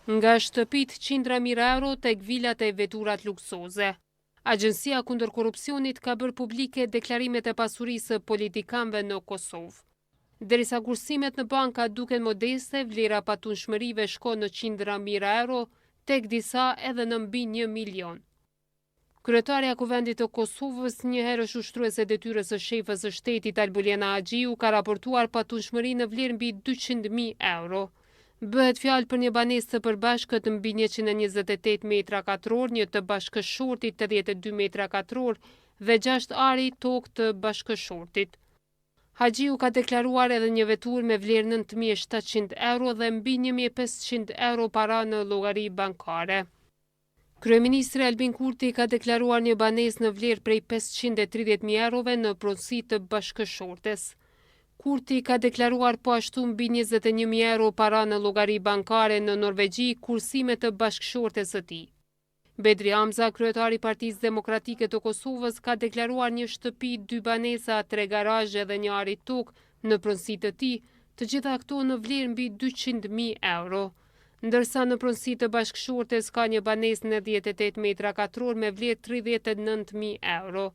nga shtëpit qindra mijë euro tek vilat e veturat luksoze. Agjencia kundër korrupsionit ka bërë publike deklarimet e pasurisë së politikanëve në Kosovë. Derisa kursimet në banka duken modeste, vlera patunshmërive shkon në qindra mijë euro, tek disa edhe në mbi 1 milion. Kryetaria e Kuvendit të Kosovës, një herësh ushtruese detyrës së shefës së shtetit Albuliana Haxhiu, ka raportuar patunshmëri në vlerë mbi 200.000 euro. Bëhet fjalë për një banesë të përbashkët mbi 128 metra katror, një të bashkëshortit 82 metra katror dhe 6 ari tokë të bashkëshortit. Haxhiu ka deklaruar edhe një vetur me vlerë 9.700 euro dhe mbi 1.500 euro para në llogari bankare. Kryeministri Albin Kurti ka deklaruar një banesë në vlerë prej 530.000 eurove në pronësi të bashkëshortes. Kurti ka deklaruar po ashtu mbi 21.000 euro para në llogari bankare në Norvegji, kursime të bashkëshortes së tij. Bedri Hamza, kryetari i Partisë Demokratike të Kosovës, ka deklaruar një shtëpi, 2 banesa, 3 garazhe dhe një ari tokë në pronësi të tij, të gjitha këto në vlerë mbi 200.000 euro. Ndërsa në pronësi të bashkëshortes ka një banesë 98 metra katror me vlerë 39.000 euro.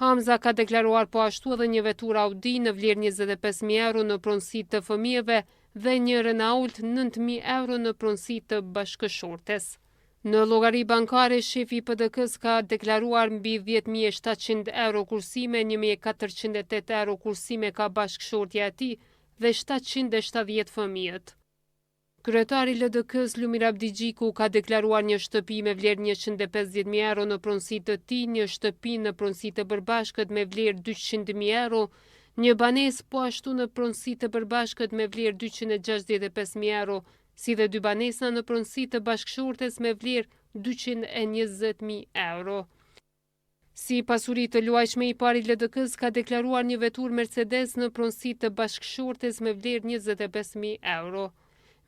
Hamza ka deklaruar po ashtu edhe një vetur Audi në vlerë 25.000 euro në pronësi të fëmijëve dhe një Renault 9.000 euro në pronësi të bashkëshortes. Në llogari bankare, shefi i PDK-s ka deklaruar mbi 10.700 euro kursime, 1.408 euro kursime ka bashkëshortja e tij dhe 770 fëmijët. Kryetari i LDK-s Lumir Abdigjiku ka deklaruar një shtëpi me vlerë 150.000 euro në pronësi të tij, një shtëpi në pronësi të përbashkët me vlerë 200.000 euro, një banesë po ashtu në pronësi të përbashkët me vlerë 265.000 euro, si dhe 2 banesa në pronësi të bashkëshortes me vlerë 220.000 euro. Si pasuri të luajshme, i pari LDK-s ka deklaruar një vetur Mercedes në pronësi të bashkëshortes me vlerë 25.000 euro.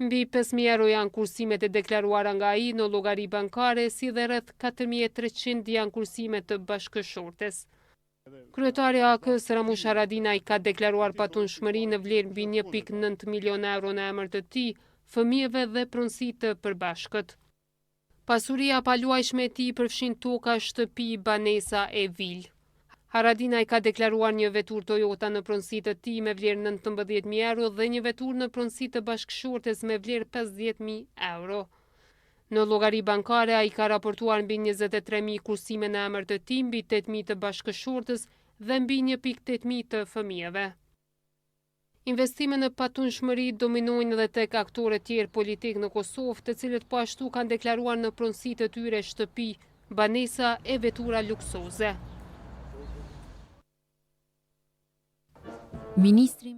Mbi 5.000 euro janë kursimet e deklaruara nga ai në llogari bankare, si dhe rreth 4.300 janë kursimet të bashkëshortes. Kryetari i AK-s Ramush Haradinaj ka deklaruar patunshmëri në vlerë mbi 1.9 milion euro në emër të tij, fëmijëve dhe pronësi të përbashkët. Pasuria paluajshme e tij përfshin toka, shtëpi, banesa e vilë. Haradinaj ka deklaruar një vetur Toyota në pronësi të tij me vlerë 19.000 euro dhe një vetur në pronësi të bashkëshortes me vlerë 50.000 euro. Në llogari bankare, ai ka raportuar mbi 23.000 kursime në emër të tij, mbi 8.000 të bashkëshortes dhe mbi 1.800 të fëmijëve. Investime në patunshmëri dominojnë edhe tek aktorë tjerë politik në Kosovë, të cilët po ashtu kanë deklaruar në pronësi të tyre shtëpi, banesa e vetura luksoze. Ministri